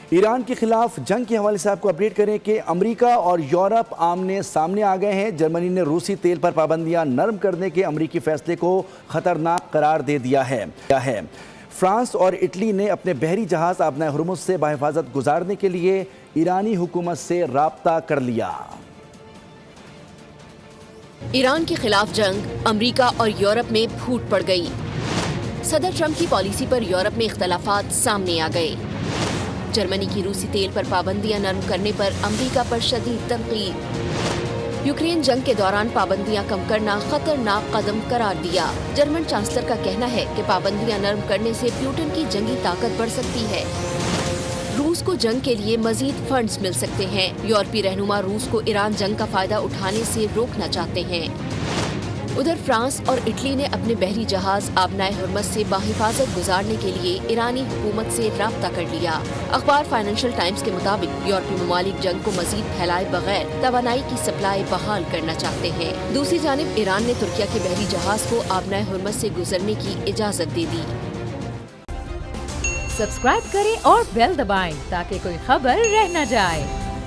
ایران کے خلاف جنگ کے حوالے سے آپ کو اپڈیٹ کریں کہ امریکہ اور یورپ آمنے سامنے آ گئے ہیں۔ جرمنی نے روسی تیل پر پابندیاں نرم کرنے کے امریکی فیصلے کو خطرناک قرار دے دیا ہے۔ فرانس اور اٹلی نے اپنے بحری جہاز آبنائے ہرمز سے بحفاظت گزارنے کے لیے ایرانی حکومت سے رابطہ کر لیا۔ ایران کے خلاف جنگ امریکہ اور یورپ میں پھوٹ پڑ گئی۔ صدر ٹرمپ کی پالیسی پر یورپ میں اختلافات سامنے آ گئے۔ جرمنی کی روسی تیل پر پابندیاں نرم کرنے پر امریکہ پر شدید تنقید۔ یوکرین جنگ کے دوران پابندیاں کم کرنا خطرناک قدم قرار دیا۔ جرمن چانسلر کا کہنا ہے کہ پابندیاں نرم کرنے سے پیوٹن کی جنگی طاقت بڑھ سکتی ہے۔ روس کو جنگ کے لیے مزید فنڈز مل سکتے ہیں۔ یورپی رہنما روس کو ایران جنگ کا فائدہ اٹھانے سے روکنا چاہتے ہیں۔ ادھر فرانس اور اٹلی نے اپنے بحری جہاز آبنائے ہرمز سے بحفاظت گزارنے کے لیے ایرانی حکومت سے رابطہ کر لیا۔ اخبار فائنینشل ٹائمز کے مطابق یورپی ممالک جنگ کو مزید پھیلائے بغیر توانائی کی سپلائی بحال کرنا چاہتے ہیں۔ دوسری جانب ایران نے ترکیہ کے بحری جہاز کو آبنائے ہرمز سے گزرنے کی اجازت دے دی۔ سبسکرائب کریں اور بیل دبائیں تاکہ کوئی خبر رہ نہ جائے۔